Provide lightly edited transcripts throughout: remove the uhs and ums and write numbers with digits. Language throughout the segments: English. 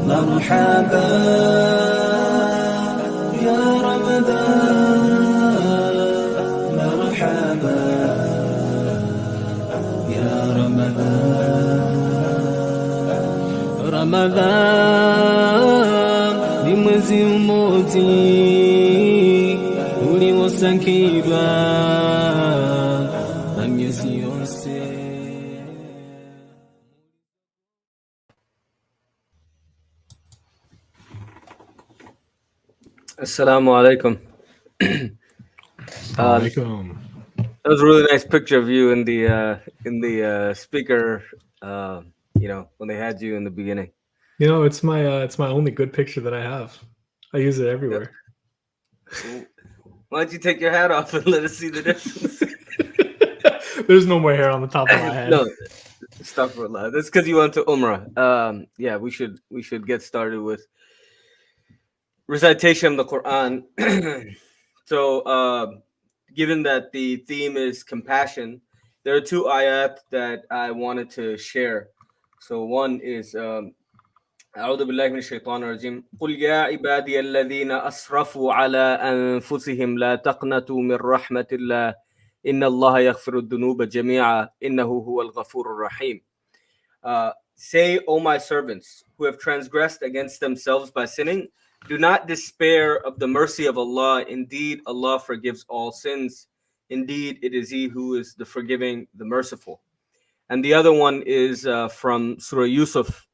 مرحبا يا رمضان مرحبا يا رمضان ni mwezi mmoja uliosakirwa na miezi yose. Assalamu alaikum. Alaikum. That was a really nice picture of you in the speaker. When they had you in the beginning. It's my only good picture that I have. I use it everywhere. Why don't you take your hat off and let us see the difference? There's no more hair on the top of my head. No, astaghfirullah. That's because you went to Umrah. Yeah, we should get started with recitation of the Quran. So, given that the theme is compassion, there are two ayat that I wanted to share. So one is أعوذ بالله من الشيطان الرجيم قل يا عبادي الذين أسرفوا على أنفسهم لا تقنطوا من رحمة الله إن الله يغفر الذنوب جميعا إنه هو الغفور الرحيم. Say, O my servants who have transgressed against themselves by sinning, do not despair of the mercy of Allah. Indeed, Allah forgives all sins. Indeed, it is He who is the forgiving, the merciful. And the other one is from Surah Yusuf.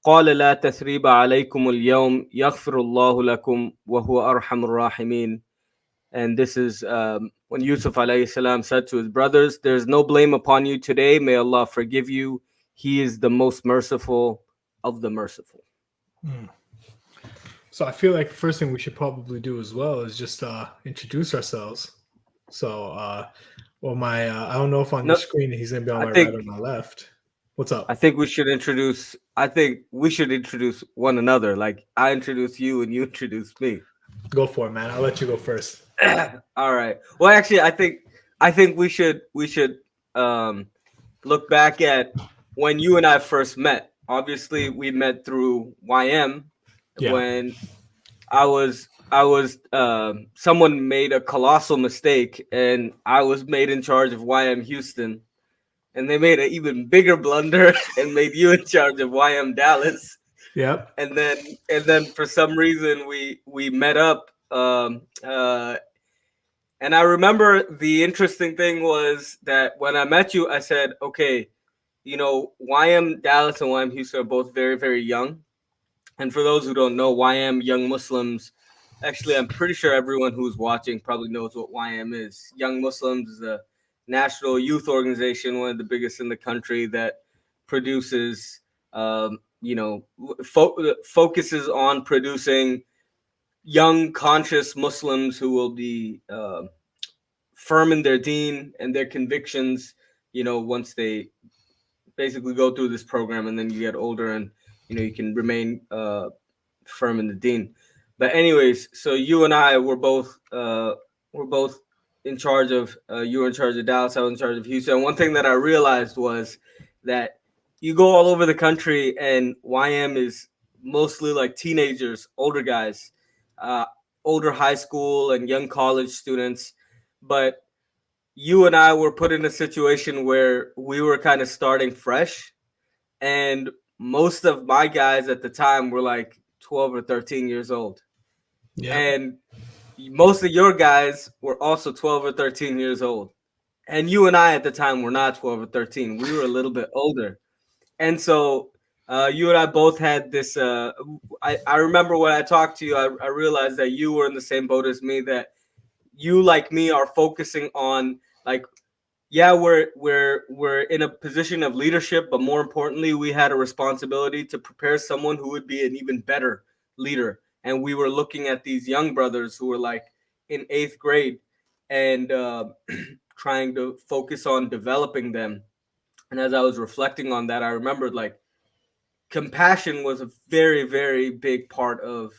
قال لا تثريب عليكم اليوم يغفر الله لكم وهو أرحم الراحمين. And this is when Yusuf alayhi salam said to his brothers, there's no blame upon you today. May Allah forgive you. He is the most merciful of the merciful. So I feel like the first thing we should probably do as well is just introduce ourselves. So, I don't know if on the screen he's going to be on my right or my left. What's up? I think we should introduce one another. Like I introduce you and you introduce me. Go for it, man. I'll let you go first. All right. Well, actually, I think we should look back at when you and I first met. Obviously, we met through YM. Yeah. When I was someone made a colossal mistake and I was made in charge of YM Houston. And they made an even bigger blunder and made you in charge of YM Dallas. Yep. And then for some reason we met up. And I remember the interesting thing was that when I met you, I said, okay, YM Dallas and YM Houston are both very, very young. And for those who don't know, YM Young Muslims, actually, I'm pretty sure everyone who's watching probably knows what YM is. Young Muslims is a national youth organization, one of the biggest in the country, that produces, focuses on producing young, conscious Muslims who will be firm in their deen and their convictions, once they basically go through this program, and then you get older and, you can remain firm in the deen. But anyways, so you and I were both in charge of, you were in charge of Dallas, I was in charge of Houston. And one thing that I realized was that you go all over the country and YM is mostly like teenagers, older guys, older high school and young college students. But you and I were put in a situation where we were kind of starting fresh. And most of my guys at the time were like 12 or 13 years old. Yeah. And most of your guys were also 12 or 13 years old. And you and I at the time were not 12 or 13. We were a little bit older. And so you and I both had this. I remember when I talked to you, I realized that you were in the same boat as me, that you, like me, are focusing on, like, yeah, we're in a position of leadership, but more importantly, we had a responsibility to prepare someone who would be an even better leader and we were looking at these young brothers who were like in 8th grade, and trying to focus on developing them. And as I was reflecting on that, I remembered like compassion was a very, very big part of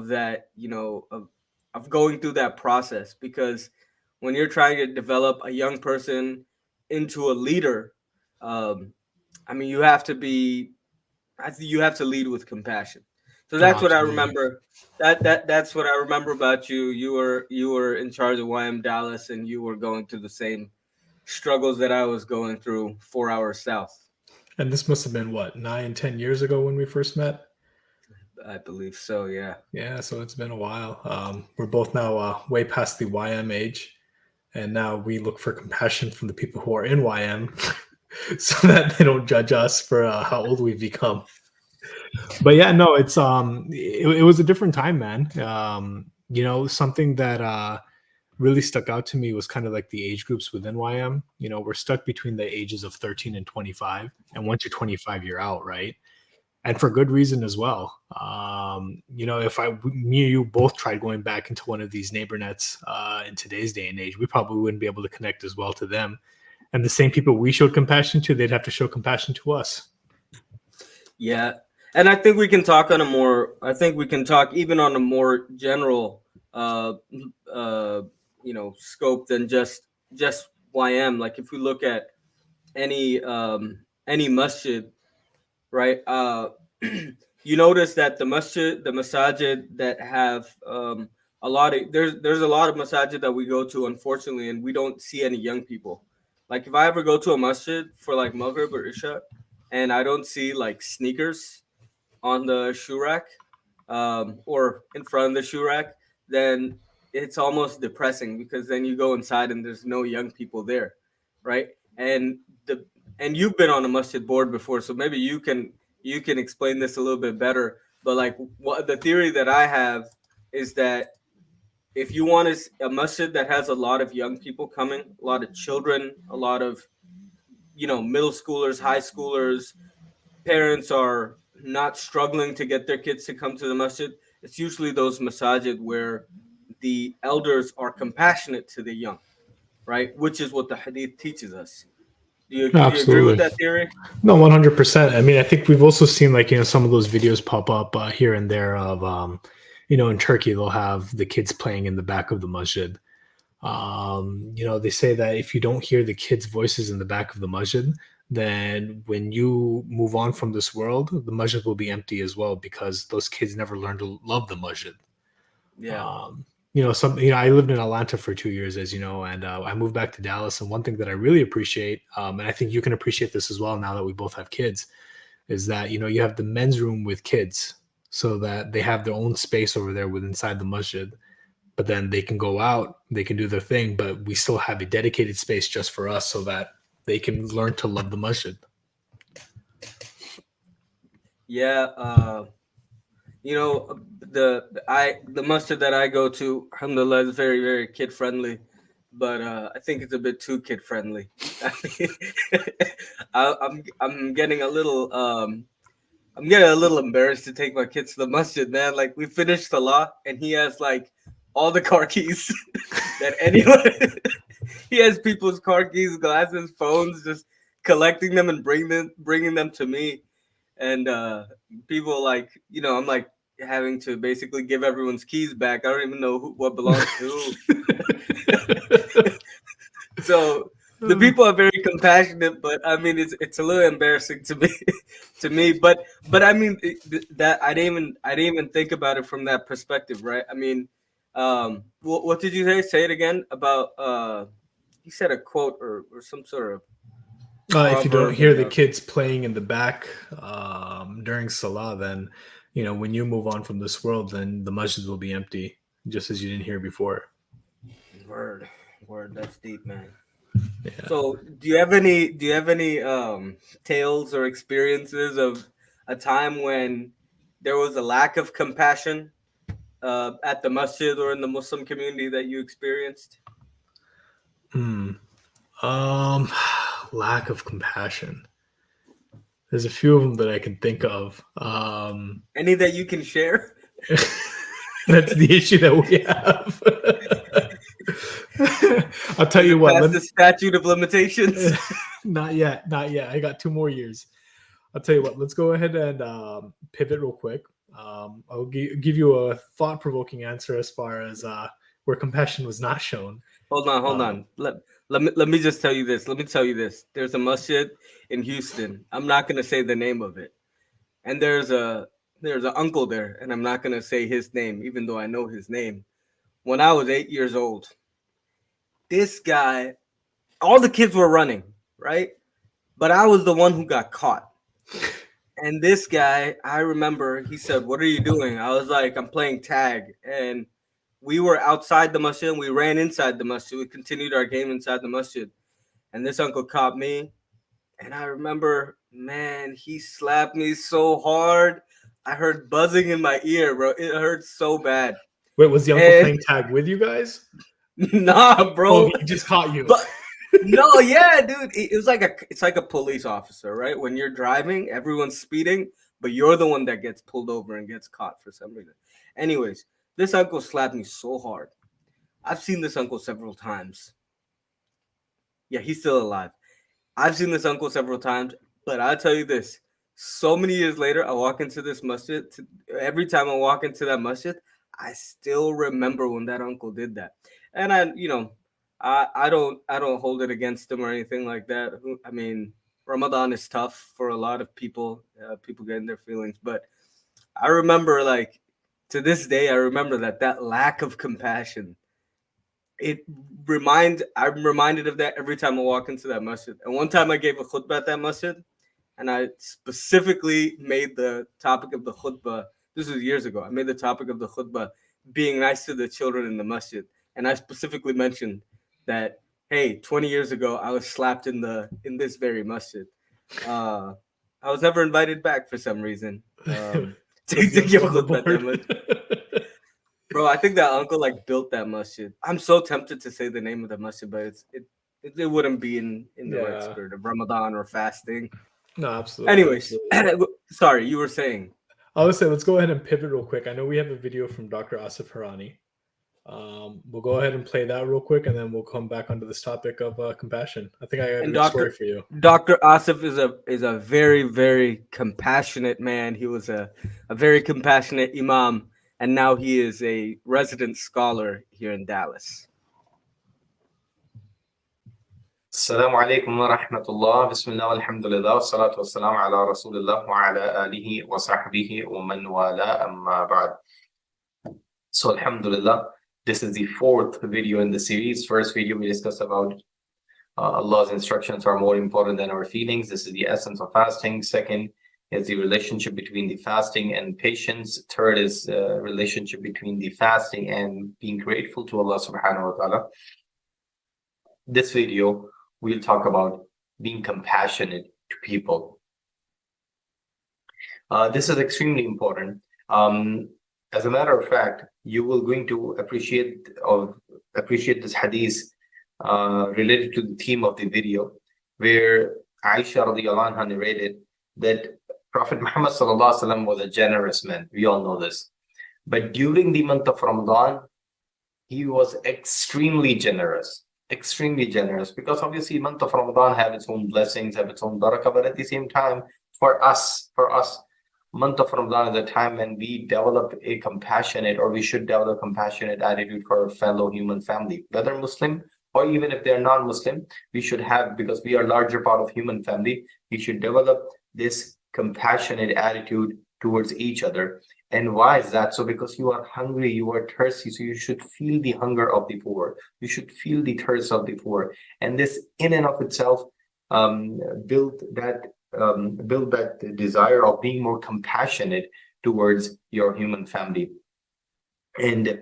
that, of going through that process, because when you're trying to develop a young person into a leader, um, I mean, you have to lead with compassion. So Oh, that's what I absolutely. remember. That's what I remember about you. You were in charge of YM Dallas, and you were going through the same struggles that I was going through 4 hours south. And this must have been what, 9, 10 years ago when we first met. I believe so. Yeah. Yeah, so it's been a while. We're both now way past the YM age, and now we look for compassion from the people who are in YM, so that they don't judge us for how old we've become. But yeah, no, it was a different time, man. Something that really stuck out to me was kind of like the age groups within YM. We're stuck between the ages of 13 and 25, and once you're 25, you're out, right? And for good reason as well. If me or you both tried going back into one of these neighbor nets in today's day and age, we probably wouldn't be able to connect as well to them. And the same people we showed compassion to, they'd have to show compassion to us. Yeah. And I think we can talk on a more. I think we can talk even on a more general, uh, uh, scope than just YM. Like if we look at any masjid, right? You notice that the masajid that have a lot of there's a lot of masajid that we go to, unfortunately, and we don't see any young people. Like if I ever go to a masjid for like Maghrib or Isha, and I don't see like sneakers on the shoe rack, or in front of the shoe rack, then it's almost depressing, because then you go inside and there's no young people there, right? And the and you've been on a masjid board before, so maybe you can explain this a little bit better. But like what the theory that I have is that if you want a masjid that has a lot of young people coming, a lot of children, a lot of middle schoolers, high schoolers, parents are not struggling to get their kids to come to the masjid, it's usually those masajid where the elders are compassionate to the young, right? Which is what the hadith teaches us. Do you agree with Absolutely. that theory? No, 100%. I mean, I think we've also seen like, some of those videos pop up here and there of, in Turkey, they'll have the kids playing in the back of the masjid. They say that if you don't hear the kids' voices in the back of the masjid, then when you move on from this world, the masjid will be empty as well, because those kids never learned to love the masjid. Yeah. I lived in Atlanta for 2 years, as you know, and I moved back to Dallas. And one thing that I really appreciate, and I think you can appreciate this as well now that we both have kids, is that, you have the men's room with kids, so that they have their own space over there with inside the masjid. But then they can go out, they can do their thing, but we still have a dedicated space just for us, so that they can learn to love the masjid. Yeah. The masjid that I go to, alhamdulillah, is very, very kid friendly, but I think it's a bit too kid friendly. I mean, I'm getting a little embarrassed to take my kids to the masjid, man. Like we finished the law, and he has like all the car keys that anyone. He has people's car keys, glasses, phones, just collecting them and bringing them to me. And people like, I'm like having to basically give everyone's keys back. I don't even know what belongs to who. So the people are very compassionate, but I mean, it's a little embarrassing to me, to me. But I mean, that I didn't even think about it from that perspective, right? I mean, what did you say? Say it again about you said a quote or some sort of If you don't proverb hear in the the. kids playing in the back during Salah, then, when you move on from this world, then the masjid will be empty, just as you didn't hear before. Word, word. That's deep, man. Yeah. So, do you have any tales or experiences of a time when there was a lack of compassion at the masjid or in the Muslim community that you experienced? Hmm. Um, Lack of compassion. There's a few of them that I can think of. Any that you can share? That's the issue that we have. I'll tell Is you it what. past the statute of limitations? Not yet. Not yet. I got 2 more years. I'll tell you what. Let's go ahead and pivot real quick. I'll give you a thought-provoking answer as far as where compassion was not shown. Hold Um, on. Let me just tell you this. Let me tell you this. There's a masjid in Houston. I'm not gonna say the name of it. And there's an uncle there, and I'm not gonna say his name, even though I know his name. When I was 8 years old, this guy, all the kids were running, right? But I was the one who got caught. And this guy, I remember, he said, "What are you doing?" I was like, "I'm playing tag." And we were outside the masjid, and we ran inside the masjid. We continued our game inside the masjid. And this uncle caught me. And I remember, man, he slapped me so hard. I heard buzzing in my ear, bro. It hurt so bad. Wait, was the uncle And playing tag with you guys? nah, Oh, bro. he just caught you. But no, yeah, dude. It was like it's like a police officer, right? When you're driving, everyone's speeding, but you're the one that gets pulled over and gets caught for some reason. Anyways, this uncle slapped me so hard. I've seen this uncle several times. Yeah, he's still alive. I've seen this uncle several times, but I'll tell you this. So many years later, I walk into this masjid. Every time I walk into that masjid, I still remember when that uncle did that. And I don't hold it against him or anything like that. I mean, Ramadan is tough for a lot of people. People getting their feelings, but I remember, like, to this day, I remember that lack of compassion. I'm reminded of that every time I walk into that masjid. And one time I gave a khutbah at that masjid, and I specifically made the topic of the khutbah. This was years ago. I made the topic of the khutbah being nice to the children in the masjid, and I specifically mentioned that, hey, 20 years ago I was slapped in this very masjid. Uh, I was never invited back for some reason. To give a khutbah at that masjid. Bro, I think that uncle like built that masjid. I'm so tempted to say the name of the masjid, but it wouldn't be in the right Yeah. spirit of Ramadan or fasting. No, absolutely. Anyways, Absolutely. sorry, you were saying. I would say let's go ahead and pivot real quick. I know we have a video from Dr. Asif Harani. We'll go ahead and play that real quick, and then we'll come back onto this topic of compassion. I think I got a And good story for you. Dr. Asif is a very, very compassionate man. He was a very compassionate imam, and now he is a resident scholar here in Dallas. السلام عليكم ورحمة الله بسم الله والحمد لله والصلاة والسلام على رسول الله وعلى آله وصحبه ومن والاه أما بعد. So Alhamdulillah, this is the 4th video in the series. First video we discussed about Allah's instructions are more important than our feelings. This is the essence of fasting. Second is the relationship between the fasting and patience. Third is relationship between the fasting and being grateful to Allah subhanahu wa ta'ala. This video we'll talk about being compassionate to people. This is extremely important. As a matter of fact, you will going to appreciate this hadith related to the theme of the video, where Aisha radiallahu anha narrated that Prophet Muhammad sallallahu alaihi wasallam was a generous man. We all know this. But during the month of Ramadan, he was extremely generous, because obviously month of Ramadan have its own blessings, have its own barakah, but at the same time, for us, month of Ramadan is a time when we develop a compassionate, or we should develop a compassionate attitude for our fellow human family, whether Muslim or even if they're non-Muslim. We should have, because we are a larger part of human family, we should develop this compassionate attitude towards each other. And why is that? So because you are hungry, you are thirsty, so you should feel the hunger of the poor, you should feel the thirst of the poor, and this in and of itself build that desire of being more compassionate towards your human family. And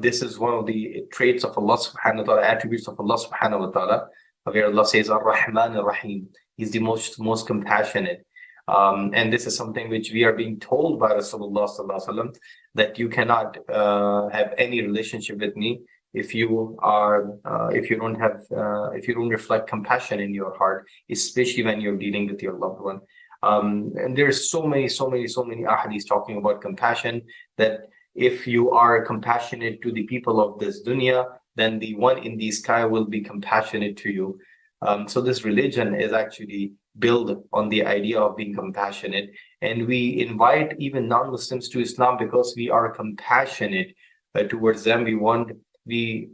this is one of the traits of Allah subhanahu wa ta'ala, attributes of Allah subhanahu wa ta'ala, where Allah says Ar-Rahman Ar-Rahim. He's the most compassionate. And this is something which we are being told by Rasulullah sallallahu alaihi wasallam, that you cannot have any relationship with me if you don't reflect compassion in your heart, especially when you're dealing with your loved one. And there's so many ahadith talking about compassion, that If you are compassionate to the people of this dunya, then the one in the sky will be compassionate to you. So this religion is actually built on the idea of being compassionate, and we invite even non-Muslims to Islam because we are compassionate towards them. We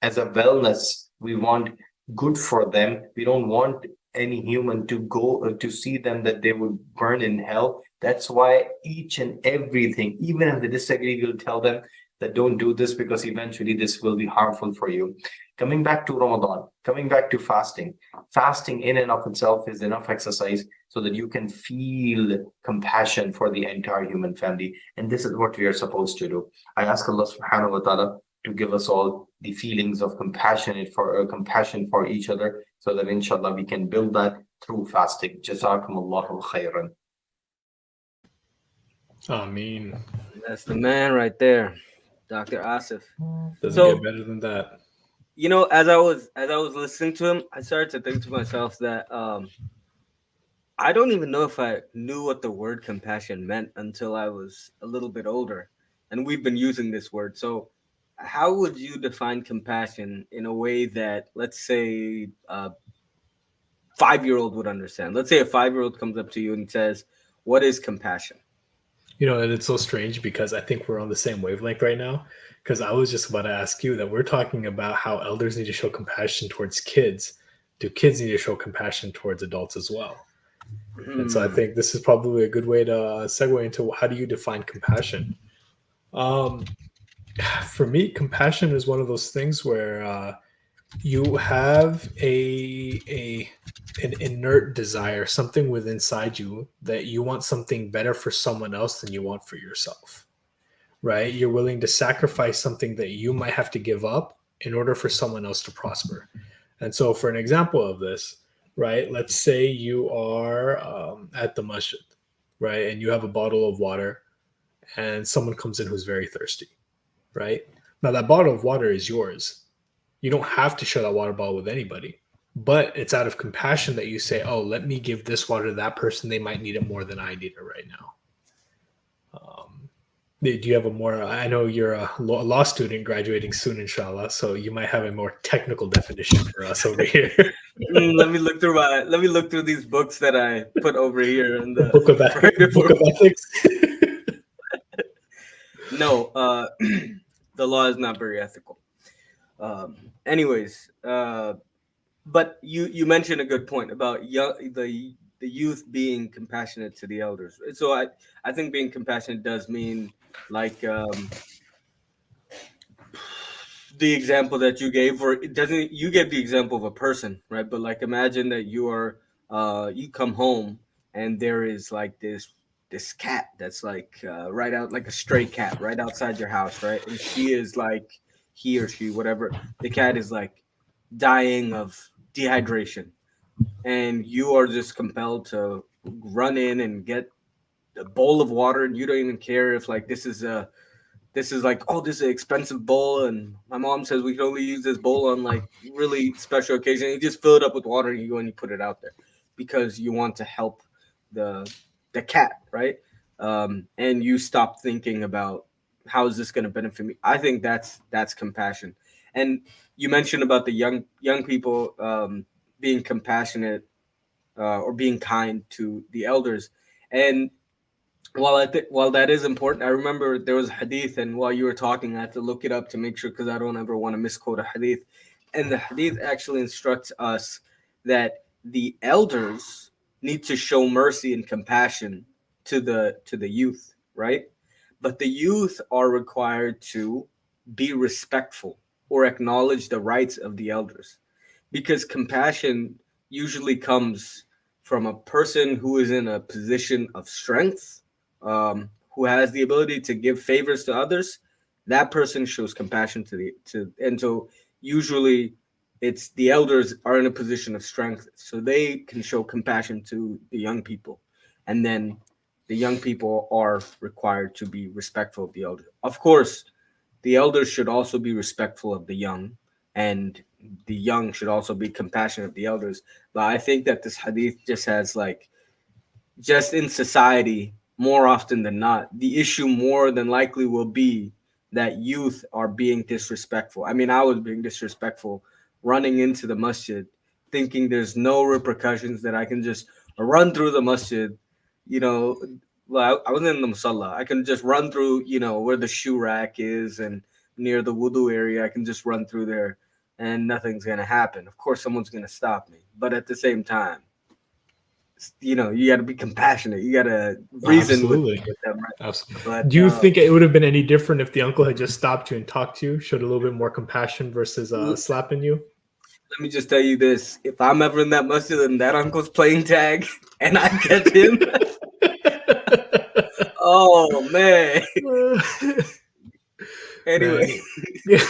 as a wellness, we want good for them. We don't want any human to go to see them that they would burn in hell. That's why each and everything, even if they disagree, we'll tell them that don't do this because eventually this will be harmful for you. Coming back to Ramadan, coming back to fasting, fasting in and of itself is enough exercise so that you can feel compassion for the entire human family. And this is what we are supposed to do. I ask Allah subhanahu wa ta'ala to give us all the feelings of compassion for each other, so that inshallah we can build that through fasting. Jazakumullahu khairan. Ameen. That's the man right there, Dr. Asif. Doesn't So get better than that. as I was listening to him, I started to think to myself that I don't even know if I knew what the word compassion meant until I was a little bit older, and we've been using this word. So, how would you define compassion in a way that, let's say, a 5-year-old would understand? Let's say a 5-year-old comes up to you and says, "What is compassion?" And it's so strange because I think we're on the same wavelength right now. Because I was just about to ask you that we're talking about how elders need to show compassion towards kids. Do kids need to show compassion towards adults as well? And so I Hmm. think this is probably a good way to segue into how do you define compassion? Um, for me, compassion is one of those things where you have an inert desire, something within inside you that you want something better for someone else than you want for yourself, right? You're willing to sacrifice something that you might have to give up in order for someone else to prosper. And so, for an example of this, right, let's say you are at the masjid, right, and you have a bottle of water, and someone comes in who's very thirsty, right? Now, that bottle of water is yours. You don't have to share that water bottle with anybody, but it's out of compassion that you say, oh, let me give this water to that person. They might need it more than I need it right now. Do you have a more, I know you're a law student graduating soon, inshallah, so you might have a more technical definition for us over here. Let me look through these books that I put over here in The the book of ethics. right Book before. of ethics. No, the law is not very ethical. Anyways, but you mentioned a good point about the youth being compassionate to the elders. So I think being compassionate does mean, like, the example that you gave, or it doesn't, you gave the example of a person, right? But like, imagine that you come home and there is like this cat that's like, right out, like a stray cat right outside your house, right? And she is like, he or she, whatever, the cat is like dying of dehydration, and you are just compelled to run in and get a bowl of water, and you don't even care if, like, this is like, oh, this is an expensive bowl, and my mom says we can only use this bowl on like really special occasion. You just fill it up with water and you go and you put it out there because you want to help the the cat, right? And you stop thinking about how is this going to benefit me. I think that's compassion. And you mentioned about the young people, being compassionate, or being kind to the elders. And while that is important, I remember there was a hadith, and while you were talking, I had to look it up to make sure, because I don't ever want to misquote a hadith. And the hadith actually instructs us that the elders need to show mercy and compassion to the youth, right? But the youth are required to be respectful or acknowledge the rights of the elders, because compassion usually comes from a person who is in a position of strength, who has the ability to give favors to others. That person shows compassion and so usually it's the elders are in a position of strength, so they can show compassion to the young people, and then the young people are required to be respectful of the elders. Of course, the elders should also be respectful of the young, and the young should also be compassionate of the elders. But I think that this hadith just has, like, just in society, more often than not. The issue more than likely will be that youth are being disrespectful. I mean, I was being disrespectful running into the masjid, thinking there's no repercussions, that I can just run through the masjid, you know. Well, I was in the musalla. I can just run through, where the shoe rack is and near the wudu area. I can just run through there and nothing's going to happen. Of course, someone's going to stop me. But at the same time, you got to be compassionate. You got to reason with, Absolutely. them, right? Absolutely. But Do you think it would have been any different if the uncle had just stopped you and talked to you, showed a little bit more compassion versus slapping you? let me just tell you this: if I'm ever in that masjid and that uncle's playing tag and I catch him, oh man. Anyway, Man.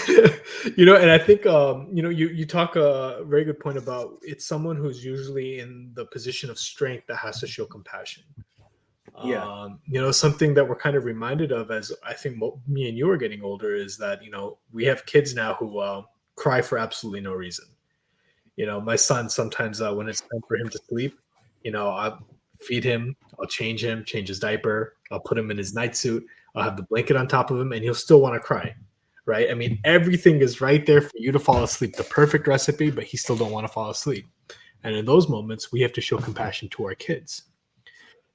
And I think you talk a very good point about it's someone who's usually in the position of strength that has to show compassion. yeah, Something that we're kind of reminded of as I think me and you are getting older is that we have kids now who cry for absolutely no reason. My son sometimes when it's time for him to sleep, I'll feed him, I'll change him, change his diaper, I'll put him in his night suit, I'll have the blanket on top of him, and he'll still want to cry. Right? I mean, everything is right there for you to fall asleep. The perfect recipe, but he still don't want to fall asleep. And in those moments, we have to show compassion to our kids.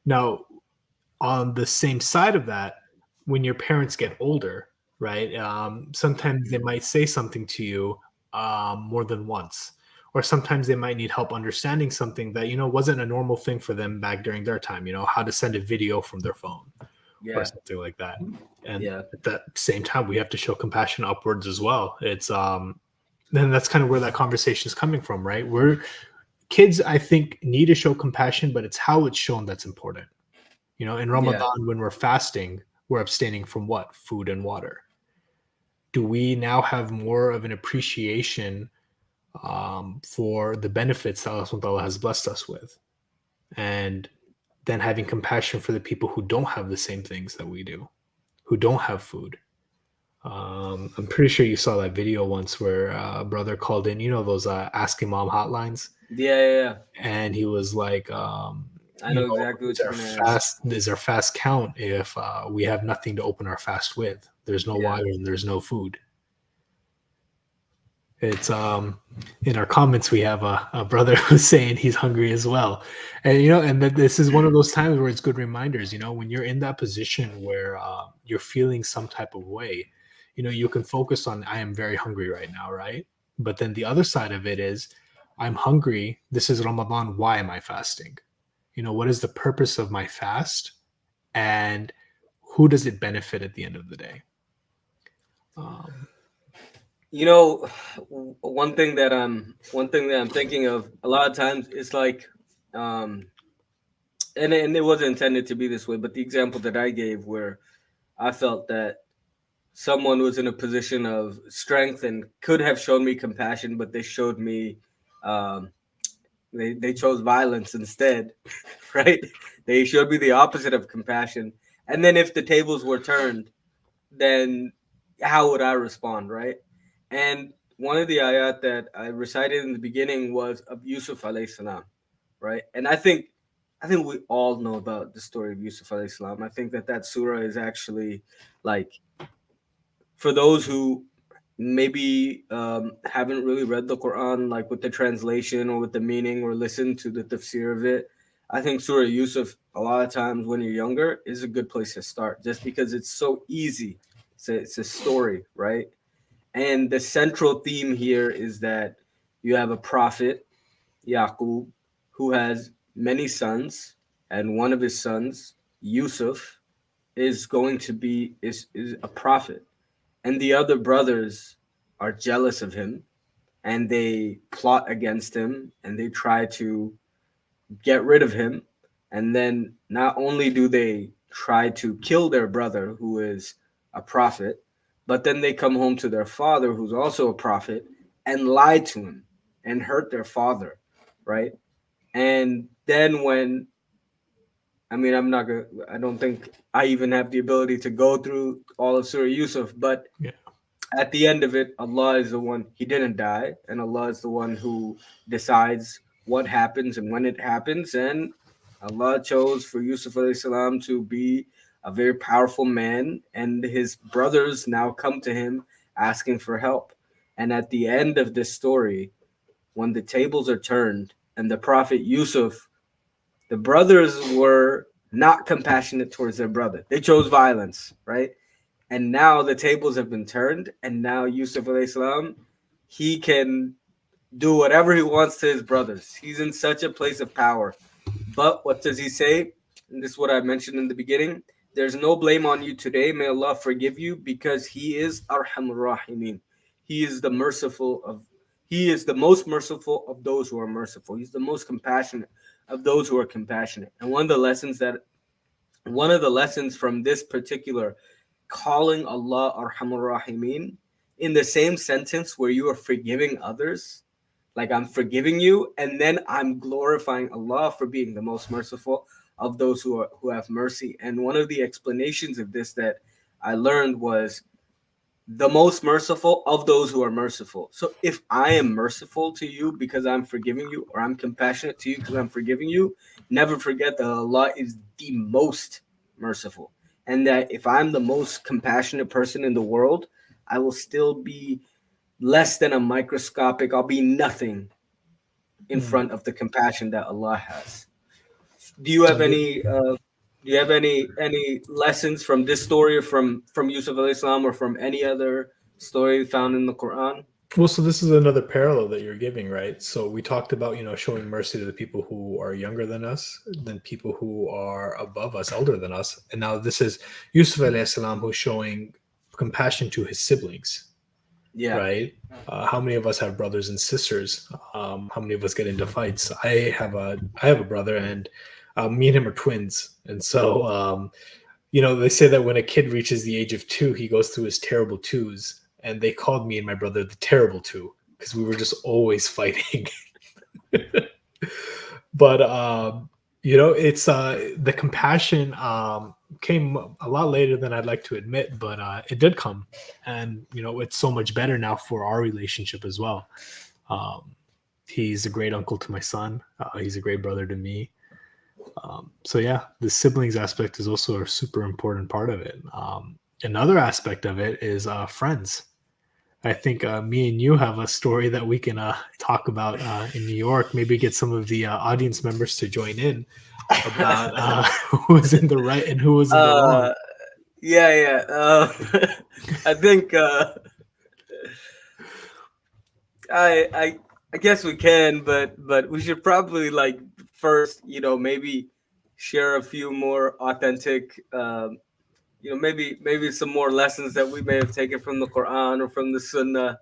Now, on the same side of that, when your parents get older, right? Sometimes they might say something to you more than once, or sometimes they might need help understanding something that wasn't a normal thing for them back during their time. How to send a video from their phone or yeah, something like that. And yeah, at that same time, we have to show compassion upwards as well. It's then that's kind of where that conversation is coming from, right? We're kids, I think, need to show compassion, but it's how it's shown that's important. In yeah. Ramadan, when we're fasting, we're abstaining from what? Food and water. Do we now have more of an appreciation for the benefits that Allah subhanahu wa ta'ala has blessed us with? And then having compassion for the people who don't have the same things that we do, who don't have food. I'm pretty sure you saw that video once where a brother called in, those asking mom hotlines, Yeah, yeah, yeah. and he was like, I know exactly what you're gonna ask. is our fast count if we have nothing to open our fast with? There's no Yeah, water and there's no food. It's in our comments we have a brother who's saying he's hungry as well, and and that this is one of those times where it's good reminders. When you're in that position where you're feeling some type of way, you can focus on I am very hungry right now, right? But then the other side of it is I'm hungry. This is Ramadan. Why am I fasting? What is the purpose of my fast, and who does it benefit at the end of the day? you know, one thing that I'm thinking of a lot of times is like, um, and it wasn't intended to be this way, but the example that I gave where I felt that someone was in a position of strength and could have shown me compassion, but they showed me, um, they chose violence instead, right? They showed me the opposite of compassion. And then if the tables were turned, then how would I respond, right? And one of the ayat that I recited in the beginning was of Yusuf alayhi salam, right? And I think we all know about the story of Yusuf alayhi salam. I think that surah is actually like, for those who maybe haven't really read the Quran, like with the translation or with the meaning, or listened to the tafsir of it, I think Surah Yusuf, a lot of times when you're younger, is a good place to start, just because it's so easy. It's a story, right? And the central theme here is that you have a prophet, Yaqub, who has many sons, and one of his sons, Yusuf, is going to be is a prophet, and the other brothers are jealous of him, and they plot against him, and they try to get rid of him. And then not only do they try to kill their brother, who is a prophet, but then they come home to their father, who's also a prophet, and lie to him and hurt their father, right? And then when, I mean, I don't think I even have the ability to go through all of Surah Yusuf, but Yeah. at the end of it, Allah is the one, He didn't die, and Allah is the one who decides what happens and when it happens. And Allah chose for Yusuf alayhi salam to be a very powerful man, and his brothers now come to him asking for help. And at the end of this story, when the tables are turned and the Prophet Yusuf, the brothers were not compassionate towards their brother. They chose violence, right? And now the tables have been turned, and now Yusuf alayhi salam, he can do whatever he wants to his brothers. He's in such a place of power. But what does he say? And this is what I mentioned in the beginning. There's no blame on you today. May Allah forgive you because He is Arhamur Rahimin. He is the merciful of. He is the most merciful of those who are merciful. He's the most compassionate of those who are compassionate. And one of the lessons from this particular calling Allah Arhamur Rahimin in the same sentence where you are forgiving others, like I'm forgiving you, and then I'm glorifying Allah for being the most merciful of those who have mercy. And one of the explanations of this that I learned was the most merciful of those who are merciful. So if I am merciful to you because I'm forgiving you, or I'm compassionate to you because I'm forgiving you, never forget that Allah is the most merciful. And that if I'm the most compassionate person in the world, I will still be less than a microscopic, I'll be nothing in Hmm. front of the compassion that Allah has. Do you have any lessons from this story, or from Yusuf alayhi salam, or from any other story found in the Quran? Well, so this is another parallel that you're giving, right? So we talked about, showing mercy to the people who are younger than us, than people who are above us, elder than us. And now this is Yusuf alayhi salam who's showing compassion to his siblings, Yeah. right? How many of us have brothers and sisters? How many of us get into fights? I have a brother, and me and him are twins, and so they say that when a kid reaches the age of 2, he goes through his terrible twos, and they called me and my brother the terrible two because we were just always fighting. But it's the compassion came a lot later than I'd like to admit, but it did come, and it's so much better now for our relationship as well. Um, he's a great uncle to my son. He's a great brother to me. So yeah, the siblings aspect is also a super important part of it. Another aspect of it is friends. I think me and you have a story that we can talk about in New York. Maybe get some of the audience members to join in about who was in the right and who was in the wrong. uh, yeah, yeah. I think I guess we can, but we should probably like first, maybe share a few more authentic, maybe some more lessons that we may have taken from the Quran or from the Sunnah.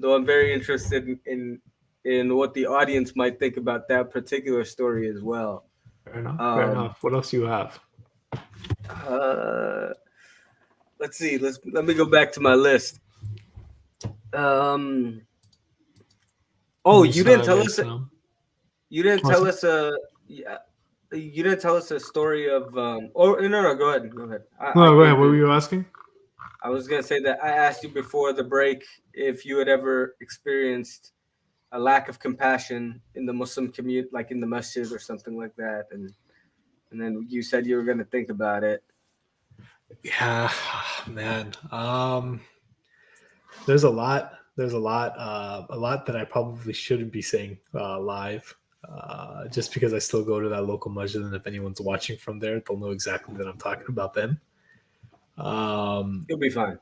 Though I'm very interested in what the audience might think about that particular story as well. Fair enough. Fair Um, enough. What else you have? uh, let's see. Let me go back to my list. Um, oh, you Musa didn't tell alayhi us. salam. You didn't What's tell it? us a. Yeah, you didn't tell us a story of. Oh no, go ahead. Go ahead. I No, go ahead. gave What were the. you asking? I was gonna say that I asked you before the break if you had ever experienced a lack of compassion in the Muslim community, like in the masjid or something like that, and then you said you were gonna think about it. Yeah, man. There's a lot. There's a lot that I probably shouldn't be saying live, just because I still go to that local masjid, and if anyone's watching from there, they'll know exactly that I'm talking about them. Um, You'll be fine.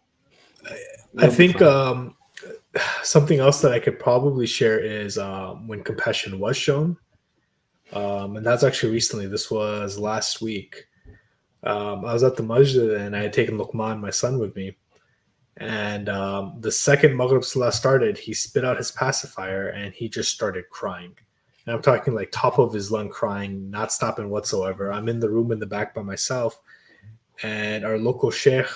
I You'll be think fine. something else that I could probably share is when compassion was shown, and that's actually recently. This was last week. I was at the masjid and I had taken Luqman, my son, with me. And the second Maghrib Salah started, he spit out his pacifier and he just started crying. And I'm talking like top of his lung crying, not stopping whatsoever. I'm in the room in the back by myself. And our local sheikh,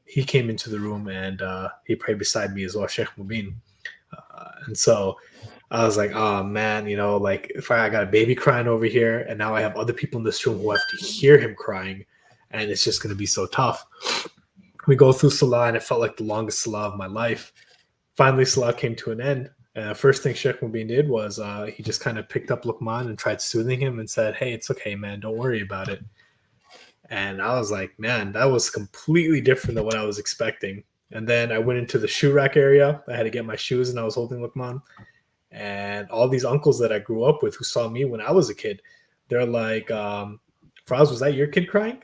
he came into the room and he prayed beside me as well, Sheikh Mubin. And so I was like, oh man, like if I got a baby crying over here and now I have other people in this room who have to hear him crying, and it's just going to be so tough. We go through Salah and it felt like the longest Salah of my life. Finally, Salah came to an end. And the first thing Sheikh Mubin did was he just kind of picked up Luqman and tried soothing him and said, "Hey, it's okay, man. Don't worry about it." And I was like, man, that was completely different than what I was expecting. And then I went into the shoe rack area. I had to get my shoes, and I was holding Luqman. And all these uncles that I grew up with who saw me when I was a kid, they're like, Fraz, was that your kid crying?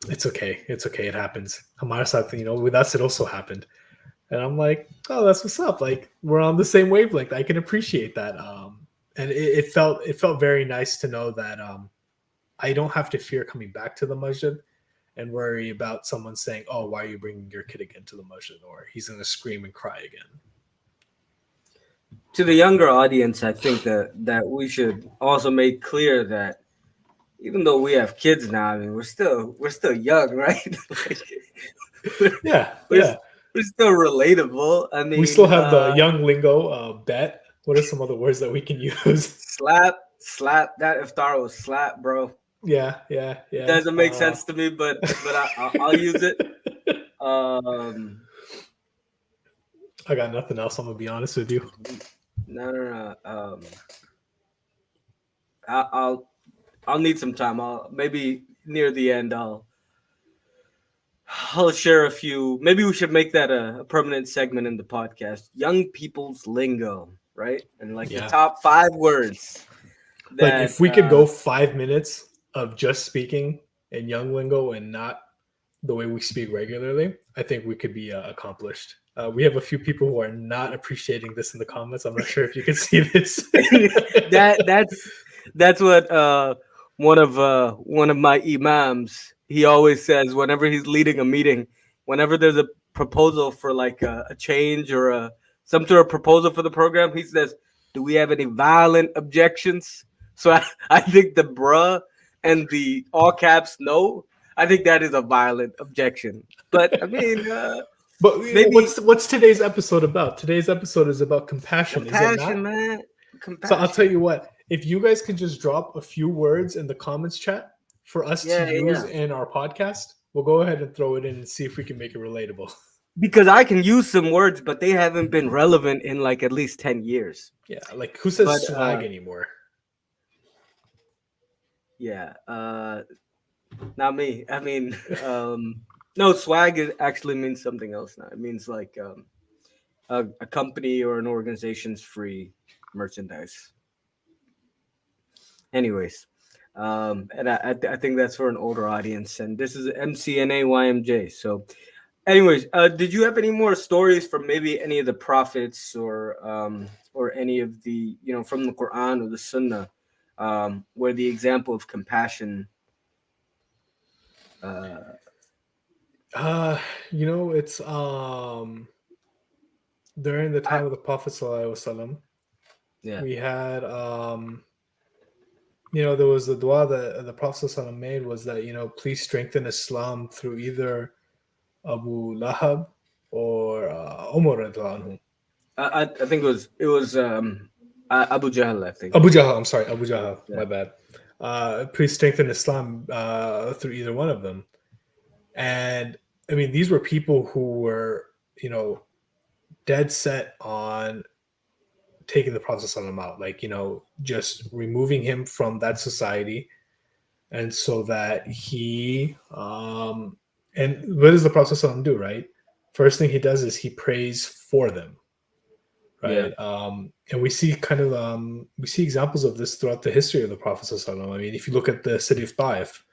It's okay. It's okay. It happens. Hamara Sat, with us, it also happened. And I'm like, oh, that's what's up. Like, we're on the same wavelength. I can appreciate that. And it felt very nice to know that I don't have to fear coming back to the masjid and worry about someone saying, oh, why are you bringing your kid again to the masjid? Or he's going to scream and cry again. To the younger audience, I think that we should also make clear that even though we have kids now, I mean, we're still young, right? Like, Yeah, we're, yeah. we're still relatable. I mean, We still have the young lingo, bet. What are some other words that we can use? slap. That iftar was slap, bro. Yeah. It doesn't make sense to me, but I'll use it. I got nothing else. I'm gonna be honest with you. No. I'll need some time. I'll maybe near the end. I'll share a few. Maybe we should make that a permanent segment in the podcast. Young people's lingo, right? And like the top 5 words. Like if we could go 5 minutes of just speaking in young lingo and not the way we speak regularly, I think we could be accomplished. We have a few people who are not appreciating this in the comments. I'm not sure if you can see this. that's what one of my imams, he always says whenever he's leading a meeting, whenever there's a proposal for like a change or some sort of proposal for the program, he says, "Do we have any violent objections?" So I think the bruh and the all caps no, I think that is a violent objection. But I mean, but maybe what's today's episode about? Today's episode is about compassion. Is it not? Man. Compassion. So I'll tell you what. If you guys could just drop a few words in the comments chat for us to use in our podcast, we'll go ahead and throw it in and see if we can make it relatable. Because I can use some words, but they haven't been relevant in like at least 10 years. Yeah, like who says swag anymore? Yeah, not me. I mean, no, swag actually means something else now. It means like a company or an organization's free merchandise. Anyways, and I think that's for an older audience, and this is MCNAYMJ. So, anyways, did you have any more stories from maybe any of the prophets or any of the from the Quran or the Sunnah? Where the example of compassion it's during the time of the Prophet Sallallahu Alaihi Wasallam, we had there was the dua that the Prophet Sallallahu Alaihi Wasallam made was that please strengthen Islam through either Abu Lahab or Umar radiallahu anhu. I think it was Abu Jahl, I think. Abu Jahl, I'm sorry, Abu Jahl, my bad. Please strengthen Islam through either one of them. And I mean, these were people who were, dead set on taking the Prophet ﷺ out, like, just removing him from that society. And so that he, and what does the Prophet ﷺ do, right? First thing he does is he prays for them. Right. Yeah. And we see we see examples of this throughout the history of the Prophet ﷺ. I mean, if you look at the city of Taif,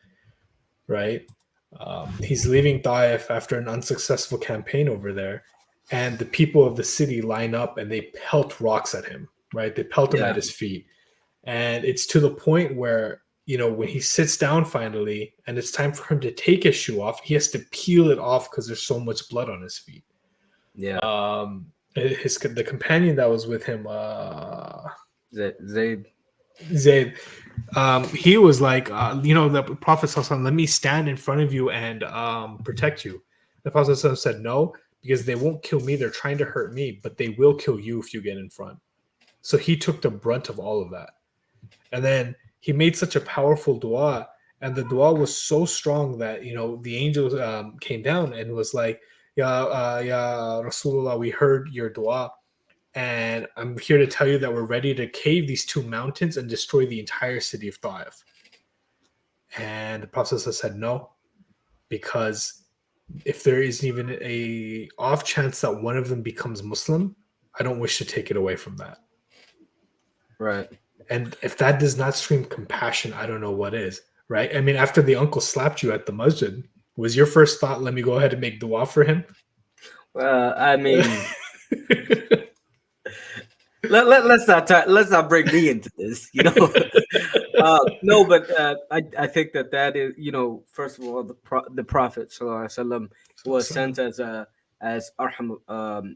right? He's leaving Taif after an unsuccessful campaign over there, and the people of the city line up and they pelt rocks at him, right? They pelt him at his feet. And it's to the point where, when he sits down finally and it's time for him to take his shoe off, he has to peel it off because there's so much blood on his feet. Yeah. The companion that was with him, Zayd, he was like, the Prophet ﷺ, let me stand in front of you and protect you. The Prophet ﷺ said no, because they won't kill me. They're trying to hurt me, but they will kill you if you get in front. So he took the brunt of all of that. And then he made such a powerful dua, and the dua was so strong that, the angels came down and was like, Ya Rasulullah, we heard your dua. and I'm here to tell you that we're ready to cave these two mountains and destroy the entire city of Taif. And the Prophet said no, because if there is even a off chance that one of them becomes Muslim, I don't wish to take it away from that. Right. And if that does not scream compassion, I don't know what is, right? I mean, after the uncle slapped you at the masjid, was your first thought, let me go ahead and make dua for him? I mean, let's not bring me into this, you know. No, but I think that is, you know, first of all, the Prophet Sallallahu Alaihi Wasallam was sent as arham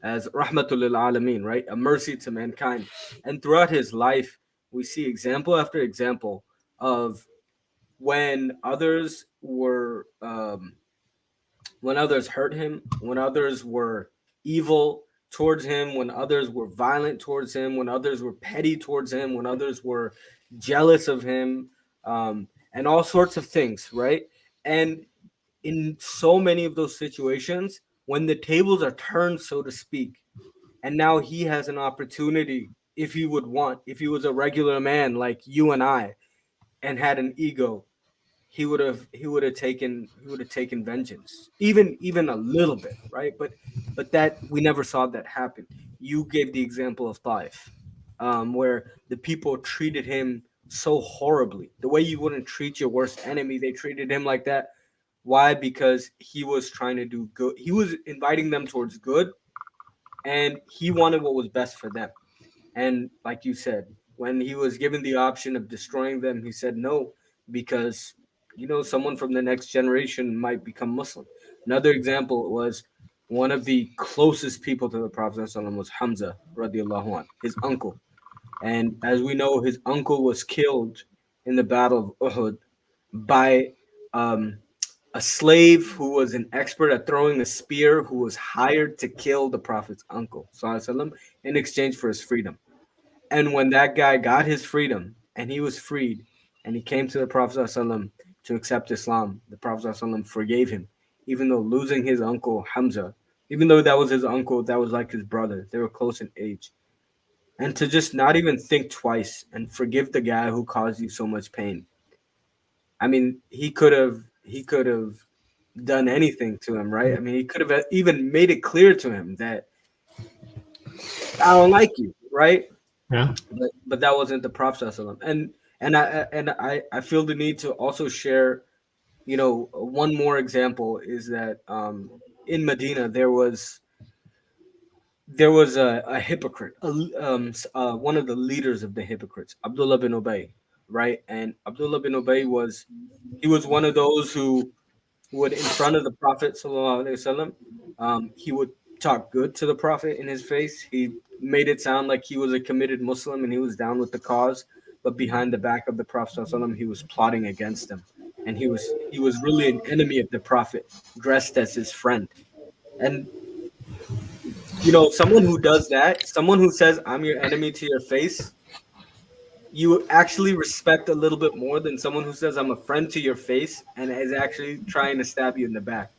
as rahmatul lil alameen, right? A mercy to mankind. And throughout his life, we see example after example of when others were when others hurt him, when others were evil towards him, when others were violent towards him, when others were petty towards him, when others were jealous of him, and all sorts of things, right? And in so many of those situations, when the tables are turned, so to speak, and now he has an opportunity, if he would want, if he was a regular man like you and I and had an ego, he would have taken vengeance, even a little bit, right? But that we never saw that happen. You gave the example of Taif, where the people treated him so horribly, the way you wouldn't treat your worst enemy. They treated him like that. Why? Because he was trying to do good. He was inviting them towards good, and he wanted what was best for them. And like you said, when he was given the option of destroying them, he said no, because someone from the next generation might become Muslim. Another example was one of the closest people to the Prophet ﷺ was Hamza radiallahu anh, his uncle. And as we know, his uncle was killed in the Battle of Uhud by um, a slave who was an expert at throwing a spear, who was hired to kill the Prophet's uncle ﷺ, in exchange for his freedom. And when that guy got his freedom and he was freed and he came to the Prophet ﷺ to accept Islam, the Prophet ﷺ forgave him, even though losing his uncle Hamza, even though that was his uncle, that was like his brother, they were close in age. And to just not even think twice and forgive the guy who caused you so much pain. I mean, he could have done anything to him, right? I mean, he could have even made it clear to him that I don't like you, right? Yeah. But that wasn't the Prophet ﷺ. And I feel the need to also share, one more example is that in Medina there was a hypocrite, one of the leaders of the hypocrites, Abdullah bin Ubay, right? And Abdullah bin Ubay he was one of those who would, in front of the Prophet sallallahu alaihi wasallam, he would talk good to the Prophet in his face. He made it sound like he was a committed Muslim and he was down with the cause, but behind the back of the Prophet sallallahu alaihi wasallam, he was plotting against him, and he was really an enemy of the Prophet, dressed as his friend. And someone who does that, someone who says, "I'm your enemy" to your face, you actually respect a little bit more than someone who says, "I'm a friend" to your face and is actually trying to stab you in the back.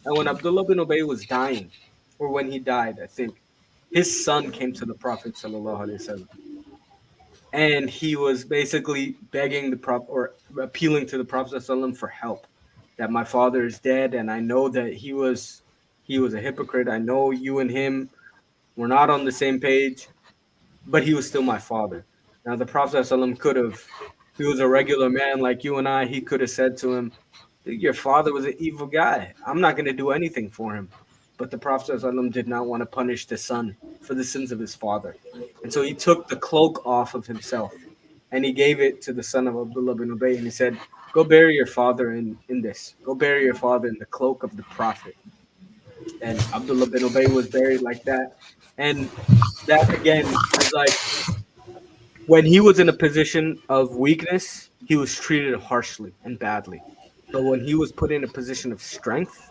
And when Abdullah bin Ubay was dying, or when he died, I think, his son came to the Prophet sallallahu alaihi wasallam, and he was basically begging the Prophet, or appealing to the Prophet sallallahu alaihi wasallam for help. That my father is dead, and I know that he was a hypocrite. I know you and him were not on the same page, but he was still my father. Now the Prophet ﷺ could have, if he was a regular man like you and I, he could have said to him, "Your father was an evil guy. I'm not going to do anything for him." But the Prophet ﷺ did not want to punish the son for the sins of his father. And so he took the cloak off of himself and he gave it to the son of Abdullah bin Ubay, and he said, "Go bury your father in this. Go bury your father in the cloak of the Prophet." And Abdullah bin Ubay was buried like that. And that again is like, when he was in a position of weakness, he was treated harshly and badly. But when he was put in a position of strength,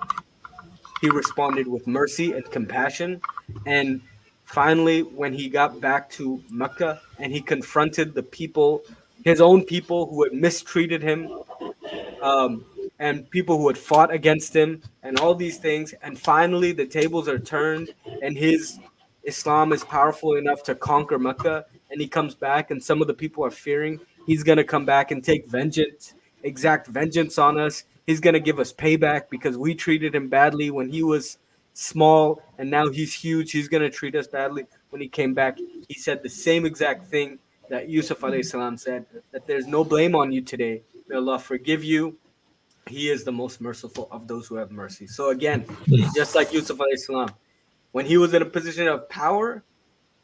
he responded with mercy and compassion. And finally, when he got back to Mecca and he confronted the people, his own people who had mistreated him, and people who had fought against him and all these things. And finally, the tables are turned, and his Islam is powerful enough to conquer Mecca. And he comes back, and some of the people are fearing he's going to come back and take vengeance, exact vengeance on us. He's going to give us payback because we treated him badly when he was small, and now he's huge. He's going to treat us badly. When he came back, he said the same exact thing that Yusuf alayhi salam said, that there's no blame on you today. May Allah forgive you. He is the most merciful of those who have mercy. So again, just like Yusuf alayhi salam, when he was in a position of power,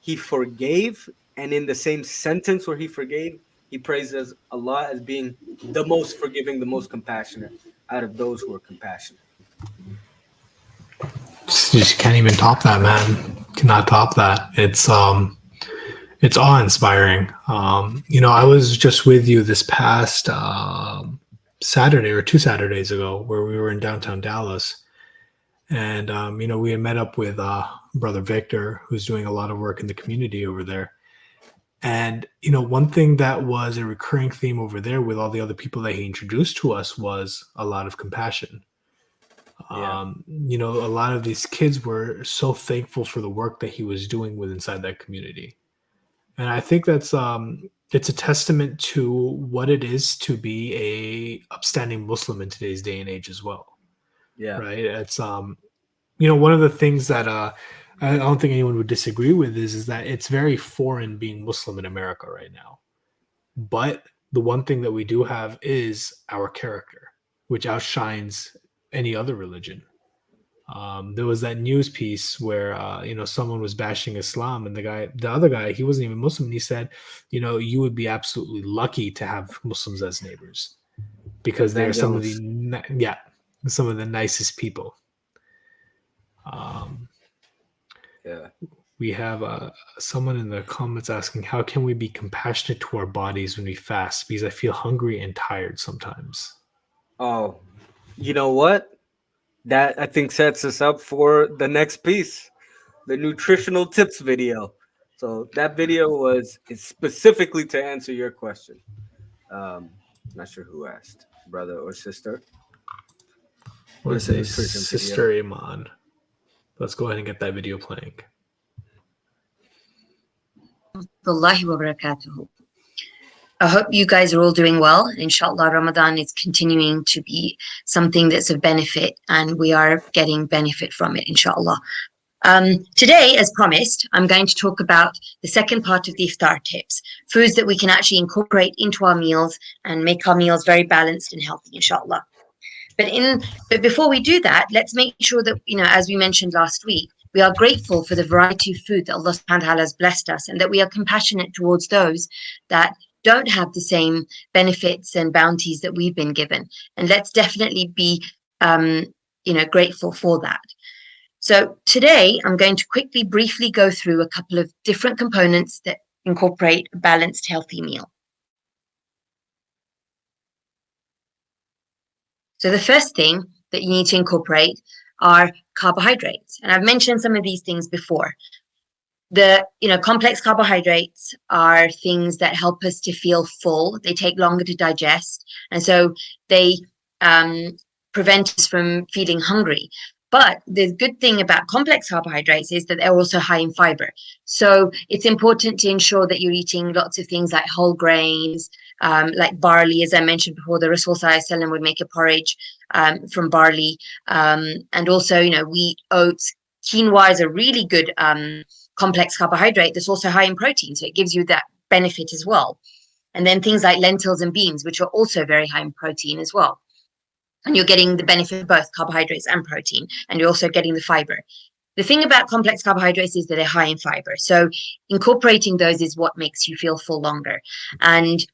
he forgave, and in the same sentence where he forgave, he praises Allah as being the most forgiving, the most compassionate out of those who are compassionate. You just can't even top that, man. Cannot top that. It's awe-inspiring. I was just with you this past Saturday or 2 Saturdays ago, where we were in downtown Dallas, and we had met up with Brother Victor, who's doing a lot of work in the community over there. And one thing that was a recurring theme over there with all the other people that he introduced to us was a lot of compassion. Yeah. A lot of these kids were so thankful for the work that he was doing with inside that community. And I think that's it's a testament to what it is to be a upstanding Muslim in today's day and age as well. Yeah. Right. It's one of the things that I don't think anyone would disagree with is that it's very foreign being Muslim in America right now. But the one thing that we do have is our character, which outshines any other religion. There was that news piece where someone was bashing Islam, and the other guy, he wasn't even Muslim, and he said, you would be absolutely lucky to have Muslims as neighbors because they're some of the nicest people. Yeah. We have someone in the comments asking, how can we be compassionate to our bodies when we fast? Because I feel hungry and tired sometimes. Oh, you know what? That I think sets us up for the next piece, the nutritional tips video. So that video is specifically to answer your question. Not sure who asked, brother or sister. Or Here's the say nutrition Sister video. Iman. Let's go ahead and get that video playing. Wallahi wa barakatuhu. I hope you guys are all doing well. Inshallah, Ramadan is continuing to be something that's of benefit, and we are getting benefit from it, inshallah. Today, as promised, I'm going to talk about the second part of the iftar tips, foods that we can actually incorporate into our meals and make our meals very balanced and healthy, inshallah. But before we do that, let's make sure that, as we mentioned last week, we are grateful for the variety of food that Allah subhanahu wa ta'ala has blessed us, and that we are compassionate towards those that don't have the same benefits and bounties that we've been given. And let's definitely be, grateful for that. So today, I'm going to briefly go through a couple of different components that incorporate a balanced, healthy meal. So the first thing that you need to incorporate are carbohydrates. And I've mentioned some of these things before. The complex carbohydrates are things that help us to feel full. They take longer to digest, and so they prevent us from feeling hungry. But the good thing about complex carbohydrates is that they're also high in fiber. So it's important to ensure that you're eating lots of things like whole grains, like barley. As I mentioned before, the Rasul Sallallahu Alaihi Wasallam would make a porridge from barley, and also wheat, oats. Quinoa is a really good complex carbohydrate that's also high in protein, so it gives you that benefit as well. And then things like lentils and beans, which are also very high in protein as well. And you're getting the benefit of both carbohydrates and protein, and you're also getting the fiber. The thing about complex carbohydrates is that they're high in fiber, so incorporating those is what makes you feel full longer. And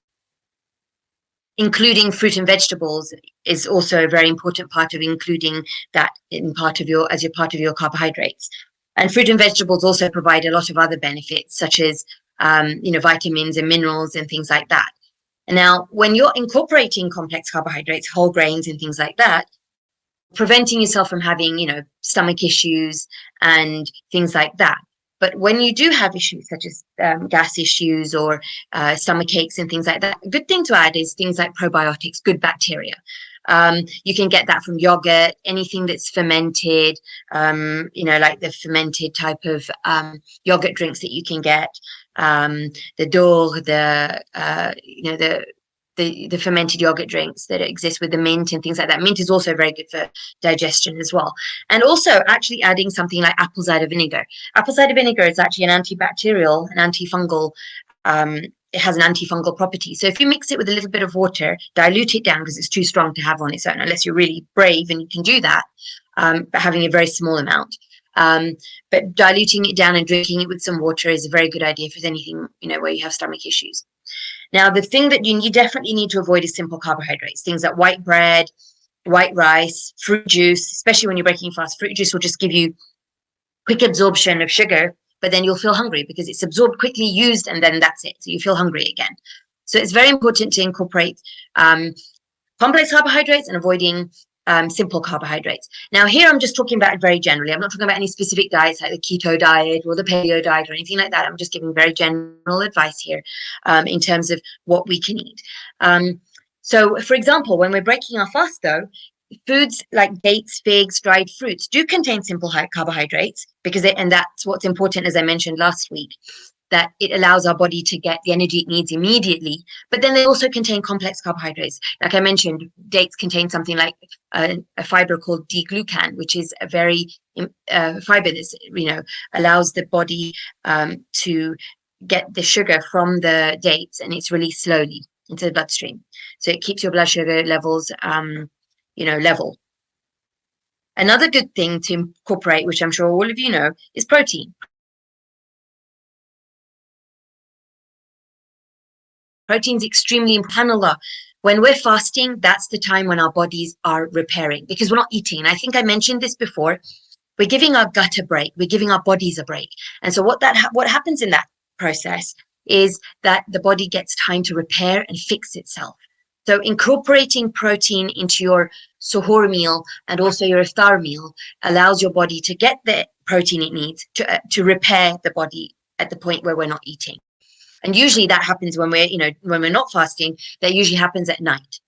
including fruit and vegetables is also a very important part of including that as your part of your carbohydrates. And fruit and vegetables also provide a lot of other benefits, such as vitamins and minerals and things like that. And now, when you're incorporating complex carbohydrates, whole grains and things like that, preventing yourself from having stomach issues and things like that. But when you do have issues such as gas issues or stomach aches and things like that, a good thing to add is things like probiotics, good bacteria. You can get that from yogurt, anything that's fermented, like the fermented type of yogurt drinks that you can get, the dor, the fermented yogurt drinks that exist with the mint and things like that. Mint is also very good for digestion as well. And also actually adding something like apple cider vinegar. Apple cider vinegar is actually an antibacterial, an antifungal. It has an antifungal property. So if you mix it with a little bit of water, dilute it down because it's too strong to have on its own, unless you're really brave and you can do that, but having a very small amount. But diluting it down and drinking it with some water is a very good idea for anything, where you have stomach issues. Now, the thing that you definitely need to avoid is simple carbohydrates, things like white bread, white rice, fruit juice, especially when you're breaking fast. Fruit juice will just give you quick absorption of sugar, but then you'll feel hungry because it's absorbed quickly, used, and then that's it. So you feel hungry again. So it's very important to incorporate complex carbohydrates and avoiding simple carbohydrates. Now, here I'm just talking about it very generally. I'm not talking about any specific diets like the keto diet or the paleo diet or anything like that. I'm just giving very general advice here in terms of what we can eat. So, for example, when we're breaking our fast, though, foods like dates, figs, dried fruits do contain simple carbohydrates and that's what's important, as I mentioned last week, that it allows our body to get the energy it needs immediately. But then they also contain complex carbohydrates. Like I mentioned, dates contain something like a fiber called D-glucan, which is a very fiber that allows the body to get the sugar from the dates, and it's released slowly into the bloodstream. So it keeps your blood sugar levels level. Another good thing to incorporate, which I'm sure all of you know, is protein. Protein is extremely important. When we're fasting, that's the time when our bodies are repairing because we're not eating. I think I mentioned this before. We're giving our gut a break. We're giving our bodies a break. And so what happens in that process is that the body gets time to repair and fix itself. So incorporating protein into your suhoor meal and also your iftar meal allows your body to get the protein it needs to repair the body at the point where we're not eating. And usually that happens when we're not fasting. That usually happens at night.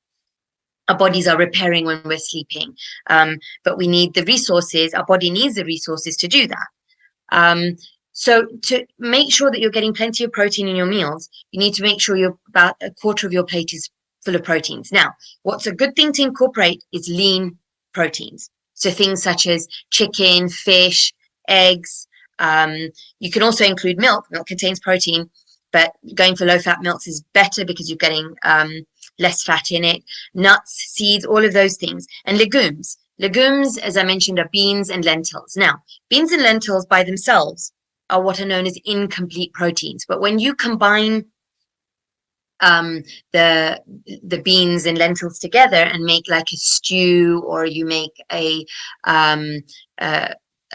Our bodies are repairing when we're sleeping, but we need the resources. Our body needs the resources to do that. So to make sure that you're getting plenty of protein in your meals, you need to make sure you're about a quarter of your plate is full of proteins. Now, what's a good thing to incorporate is lean proteins. So things such as chicken, fish, eggs. You can also include milk. Milk contains protein. But going for low-fat milks is better because you're getting less fat in it. Nuts, seeds, all of those things. And legumes. Legumes, as I mentioned, are beans and lentils. Now, beans and lentils by themselves are what are known as incomplete proteins. But when you combine the beans and lentils together and make like a stew, or you make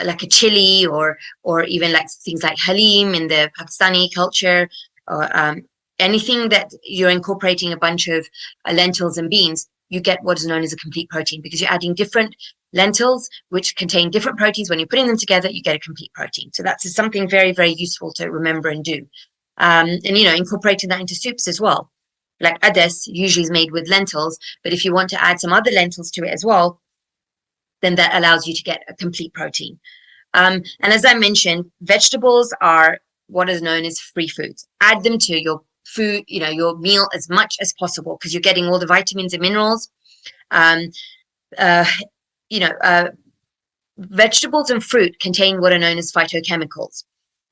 like a chili, or even like things like halim in the Pakistani culture, or anything that you're incorporating a bunch of lentils and beans, you get what is known as a complete protein because you're adding different lentils which contain different proteins. When you're putting them together, you get a complete protein. So that's something very, very useful to remember and do. And incorporating that into soups as well. Like ades usually is made with lentils, but if you want to add some other lentils to it as well, then that allows you to get a complete protein. And as I mentioned, vegetables are what is known as free foods. Add them to your food, your meal as much as possible because you're getting all the vitamins and minerals. Vegetables and fruit contain what are known as phytochemicals.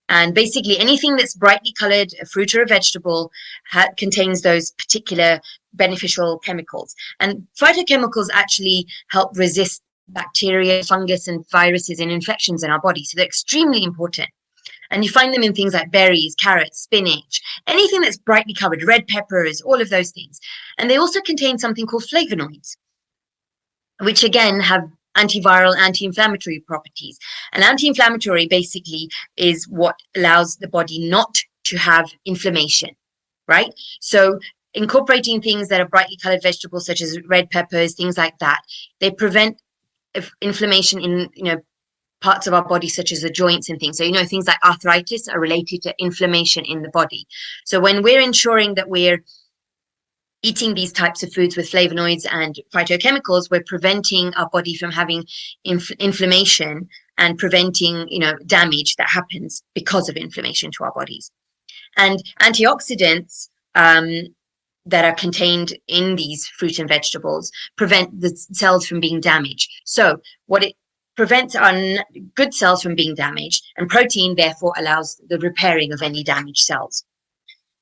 And basically anything that's brightly colored, a fruit or a vegetable, contains those particular beneficial chemicals. And phytochemicals actually help resist bacteria, fungus, and viruses and infections in our body. So they're extremely important. And you find them in things like berries, carrots, spinach, anything that's brightly covered, red peppers, all of those things. And they also contain something called flavonoids, which again have antiviral, anti-inflammatory properties. And anti-inflammatory basically is what allows the body not to have inflammation, right? So incorporating things that are brightly colored vegetables, such as red peppers, things like that, they prevent inflammation in, parts of our body, such as the joints and things. So, things like arthritis are related to inflammation in the body. So when we're ensuring that we're eating these types of foods with flavonoids and phytochemicals, we're preventing our body from having inflammation and preventing, damage that happens because of inflammation to our bodies. And antioxidants that are contained in these fruit and vegetables prevent the cells from being damaged. So what it prevents our good cells from being damaged, and protein therefore allows the repairing of any damaged cells.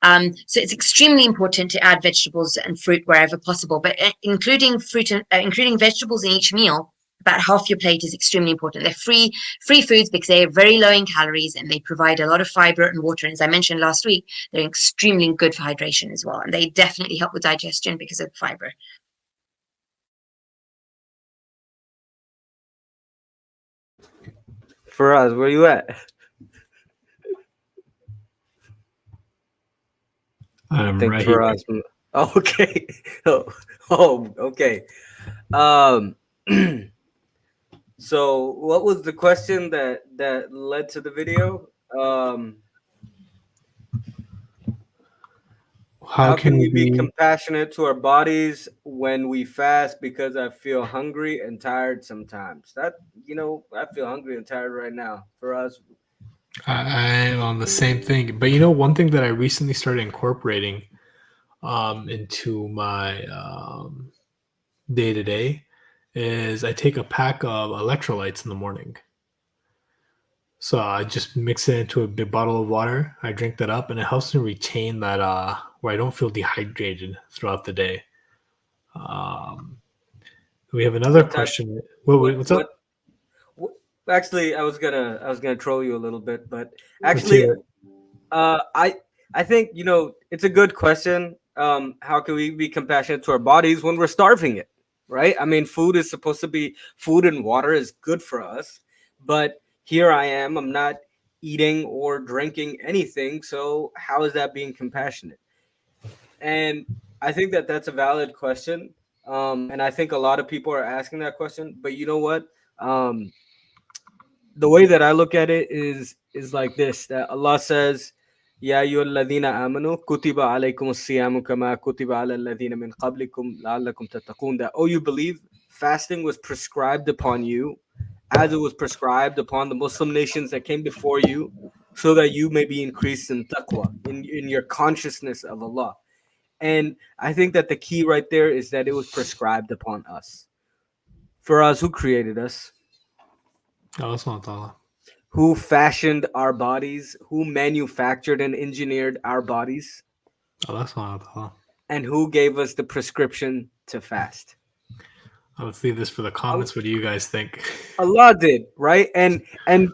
So it's extremely important to add vegetables and fruit wherever possible, but including vegetables in each meal, about half your plate is extremely important. They're free foods because they are very low in calories and they provide a lot of fiber and water. And as I mentioned last week, they're extremely good for hydration as well. And they definitely help with digestion because of the fiber. Faraz, where you at? I'm think right for here. us. Oh, okay. Okay. So what was the question that led to the video? How can we be compassionate to our bodies when we fast? Because I feel hungry and tired sometimes. I feel hungry and tired right now. For us, I'm on the same thing. But one thing that I recently started incorporating into my day to day is I take a pack of electrolytes in the morning. So I just mix it into a big bottle of water. I drink that up, and it helps me retain that where I don't feel dehydrated throughout the day. We have another question. What's up? Actually, I was gonna troll you a little bit, but Let's actually, hear it. I think it's a good question. How can we be compassionate to our bodies when we're starving it? Right? I mean, food and water is good for us, but here I am. I'm not eating or drinking anything. So how is that being compassionate? And I think that that's a valid question. And I think a lot of people are asking that question. But you know what? The way that I look at it is like this: that Allah says, "Ya ayyuhalladhina amanu kutiba alaykum as-siyamu kama kutiba ala alladhina min qablikum la'allakum tattaqun." That, oh, you believe, fasting was prescribed upon you as it was prescribed upon the Muslim nations that came before you, so that you may be increased in taqwa, in your consciousness of Allah. And I think that the key right there is that it was prescribed upon us. For us, who created us? Allah subhanahu wa ta'ala. Who fashioned our bodies, who manufactured and engineered our bodies, Allah subhanahu wa ta'ala. and who gave us the prescription to fast. Let's leave this for the comments. What do you guys think? Allah did, right? And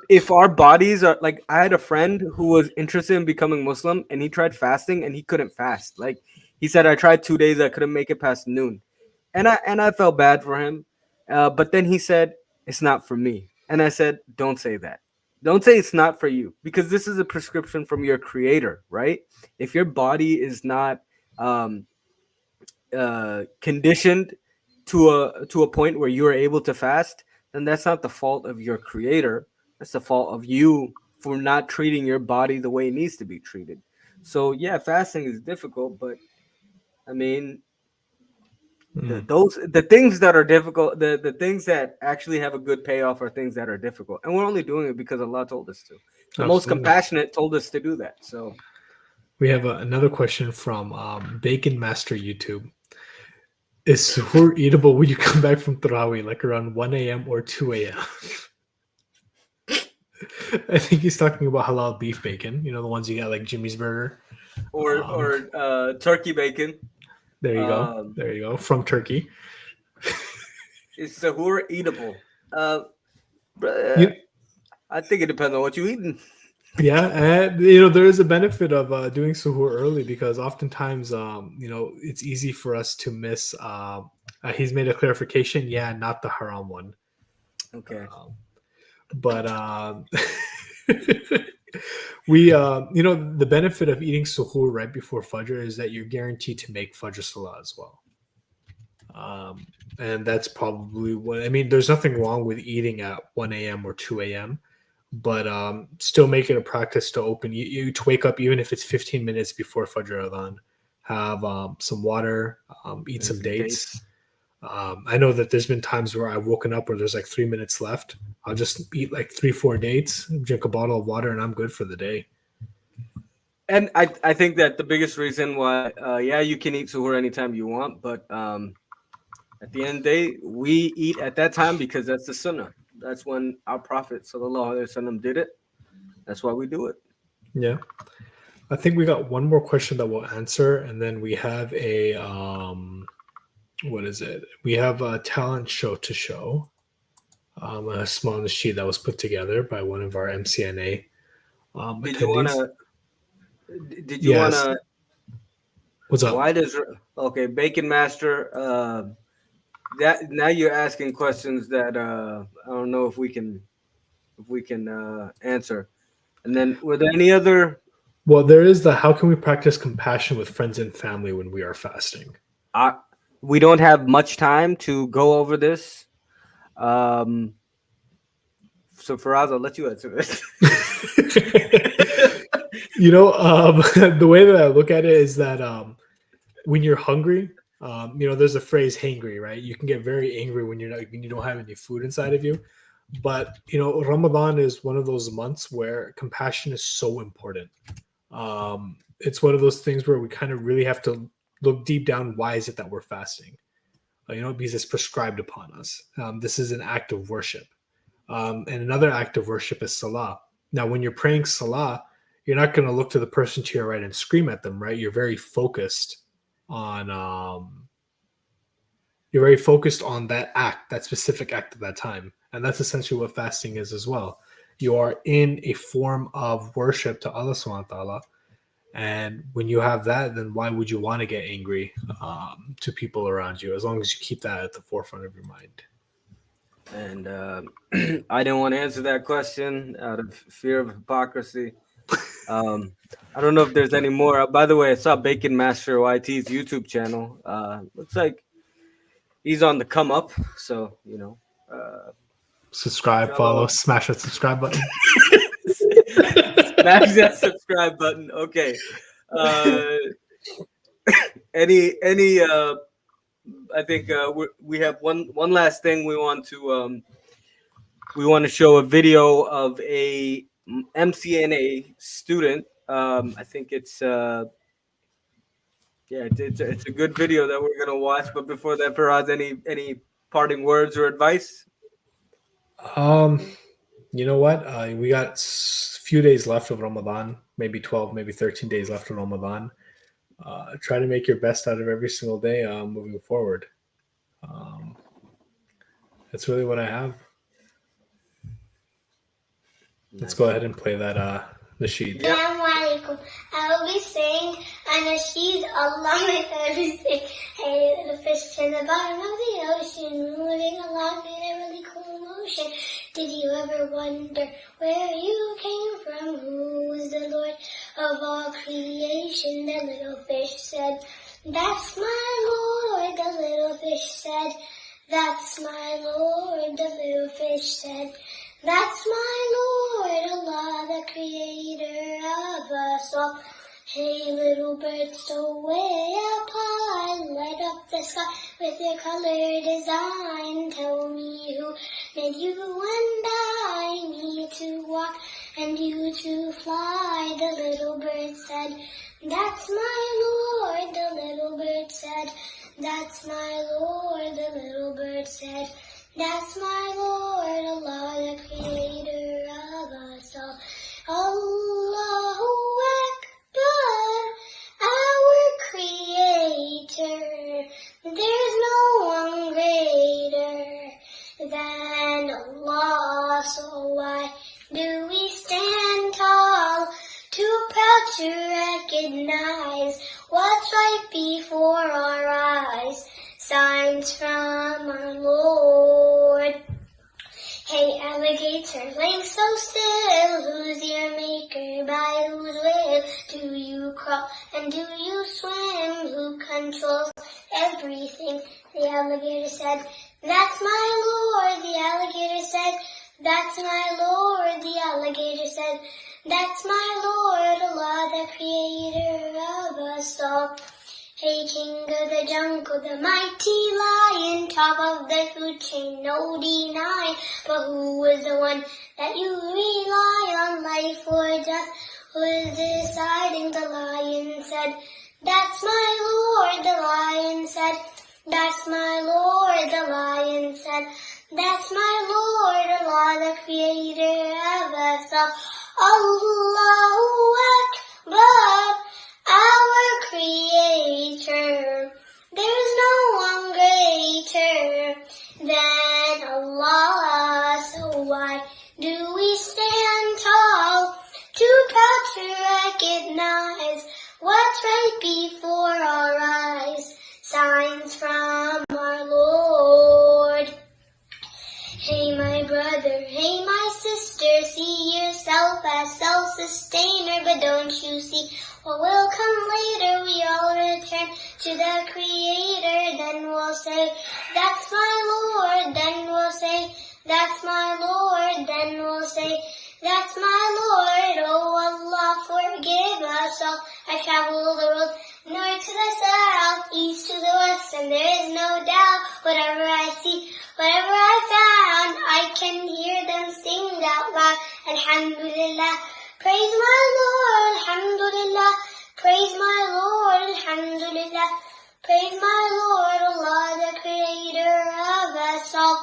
if our bodies are like, I had a friend who was interested in becoming Muslim, and he tried fasting and he couldn't fast. Like, he said, I tried 2 days, I couldn't make it past noon, and I felt bad for him. But then he said, it's not for me, and I said, don't say that. Don't say it's not for you, because this is a prescription from your creator, right? If your body is not conditioned to a point where you are able to fast, then that's not the fault of your creator. That's the fault of you for not treating your body the way it needs to be treated. So yeah, fasting is difficult, but I mean, the things that are difficult, the things that actually have a good payoff are things that are difficult, and we're only doing it because Allah told us to. The most compassionate told us to do that. So we have another question from Bacon Master YouTube. Is suhoor eatable when you come back from Tarawih, like around 1 a.m. or 2 a.m.? I think he's talking about halal beef bacon. The ones you got like Jimmy's Burger. Or turkey bacon. There you go. There you go. From Turkey. Is suhoor eatable? I think it depends on what you're eating. Yeah, and there is a benefit of doing suhoor early, because oftentimes it's easy for us to miss. He's made a clarification. Yeah, not the haram one. Okay. But we the benefit of eating suhoor right before Fajr is that you're guaranteed to make Fajr Salah as well. And that's probably what I mean. There's nothing wrong with eating at 1 a.m. or 2 a.m. But still make it a practice to open you to wake up, even if it's 15 minutes before Fajr Adhan. have some water, eat some dates. Dates. I know that there's been times where I've woken up where there's like 3 minutes left. I'll just eat like 3-4 dates, drink a bottle of water, and I'm good for the day. And I think that the biggest reason why, yeah, you can eat suhoor anytime you want, but at the end of the day, we eat at that time because that's the sunnah. That's when our Prophet sallallahu alaihi wasallam did it. That's why we do it. Yeah. I think we got one more question that we'll answer, and then we have a what is it? We have a talent show to show. A small sheet that was put together by one of our MCNA Did you attendees. wanna? Did you Yes. wanna? What's up? Why does okay, Bacon Master? That now you're asking questions that I don't know if we can answer. And then were there any other? Well, there is the how can we practice compassion with friends and family when we are fasting? We don't have much time to go over this. So Faraz, I'll let you answer this. The way that I look at it is that when you're hungry, there's a phrase "hangry," right? You can get very angry when you don't have any food inside of you. But Ramadan is one of those months where compassion is so important. It's one of those things where we kind of really have to look deep down. Why is it that we're fasting? Because it's prescribed upon us. This is an act of worship. And another act of worship is salah. Now, when you're praying salah, you're not going to look to the person to your right and scream at them, right? You're very focused on that act, that specific act at that time. And that's essentially what fasting is as well. You are in a form of worship to Allah subhanahu wa ta'ala. And when you have that, then why would you want to get angry to people around you, as long as you keep that at the forefront of your mind? And I didn't want to answer that question out of fear of hypocrisy. I don't know if there's any more. By the way, I saw Bacon Master YT's YouTube channel. Looks like he's on the come up. So, Subscribe, follow, smash that subscribe button. smash that subscribe button. Okay. Any I think we have one last thing we want to show a video of a MCNA student. I think it's it's a good video that we're gonna watch. But before that, Faraz, any parting words or advice? You know what? We got a few days left of Ramadan, maybe 12, maybe 13 days left of Ramadan. Try to make your best out of every single day moving forward. That's really what I have. Let's go ahead and play that nasheed. Assalamu alaikum. I will be saying a nasheed Allah with everything. Hey, little fish in the bottom of the ocean, moving along in a really cool motion. Did you ever wonder where you came from? Who is the Lord of all creation? The little fish said, that's my Lord. The little fish said, that's my Lord. The little fish said, that's my Lord, Allah, the creator of us all. Hey, little bird, so way up high, light up the sky with your color design. Tell me who made you and I, me to walk and you to fly. The little bird said, that's my Lord. The little bird said, that's my Lord. The little bird said, that's my Lord, Allah, the creator of us all. Allahu Akbar, our creator. There's no one greater than Allah. So why do we stand tall? Too proud to recognize what's right before our eyes. Signs from our Lord. Hey, alligator, laying so still. Who's your maker? By whose will do you crawl and do you swim? Who controls everything? The alligator said, that's my Lord. The alligator said, that's my Lord. The alligator said, that's my Lord, Allah, the creator of us all. Hey, king of the jungle, the mighty lion, top of the food chain, no denying. But who was the one that you rely on, life or death? Who is deciding? The lion said, that's my Lord. The lion said, that's my Lord. The lion said, that's my Lord. Allah, the creator of us all. Allahu Akbar, our creator. There's no one greater than Allah. So why do we stand tall? Too proud to recognize what's right before our eyes. Signs from our Lord. Hey my brother, hey my sister, see yourself as self-sustainer, but don't you see what will come later? We all return to the Creator, then we'll say, that's my Lord, then we'll say, that's my Lord, then we'll say, that's my Lord. Oh Allah, forgive us all. I travel the world, north to the south, east to the west, and there is no doubt, whatever I see, whatever I found, I can hear them sing out loud. Alhamdulillah, praise my Lord, alhamdulillah, praise my Lord, alhamdulillah, praise my Lord, Allah, the creator of us all.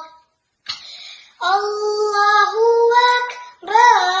Allahu Akbar,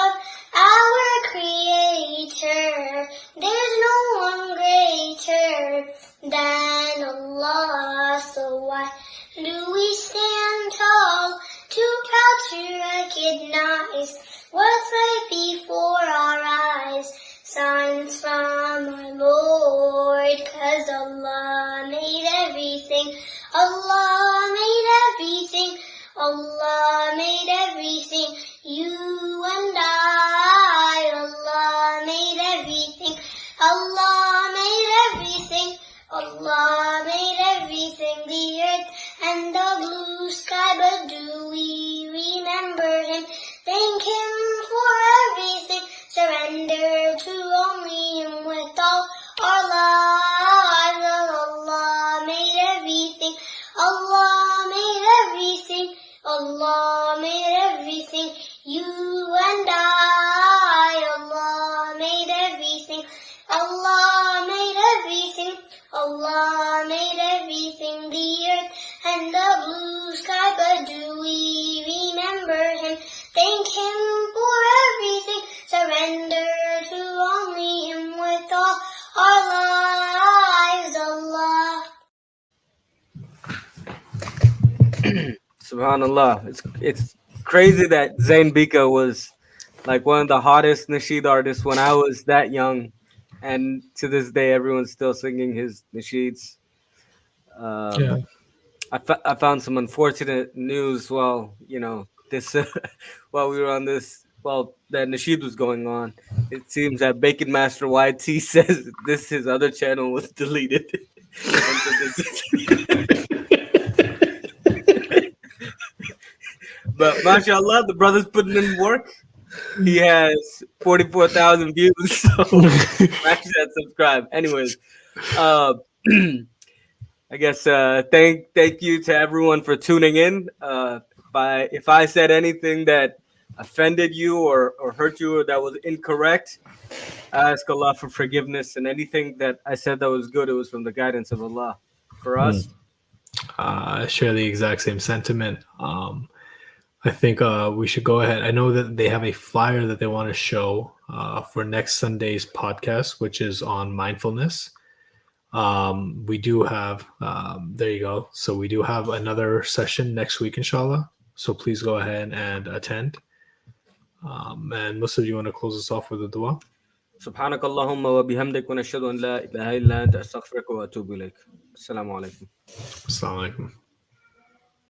our creator. There's no one greater than Allah. So why do we stand tall, too proud to recognize what's right before our eyes? Signs from our Lord, 'cause Allah made everything. Allah made everything. Allah made everything. You and I. Allah made everything. Allah made everything. Allah made everything. The earth and the blue sky. But do we remember Him? Thank Him for everything. Surrender to only Him with all our lives. Allah made everything. Allah made everything. Allah made everything. You and I. Allah made everything. Allah made everything. Allah made everything. The earth and the blue sky. But do we remember Him? Thank Him for everything. Surrender to only Him with all our lives. Allah. Subhanallah. It's crazy that Zayn Bika was like one of the hottest nasheed artists when I was that young, and to this day everyone's still singing his nasheeds. Yeah. I found some unfortunate news while this while we were on this while that nasheed was going on. It seems that Bacon Master YT says his other channel was deleted. But mashallah, the brother's putting in work. He has 44,000 views, so smash that subscribe. Anyways, uh, I guess thank you to everyone for tuning in. If I said anything that offended you or hurt you or that was incorrect, I ask Allah for forgiveness. And anything that I said that was good, it was from the guidance of Allah. For us, I share the exact same sentiment. I think we should go ahead. I know that they have a flyer that they want to show for next Sunday's podcast, which is on mindfulness. We do have, there you go. So we do have another session next week, inshallah. So please go ahead and attend. And Musa, do you want to close us off with a dua? سبحانك اللهم وبحمدك ونشهد أن لا إله إلا أنت أستغفرك وأتوب إليك. السلام عليكم. Assalamu alaikum.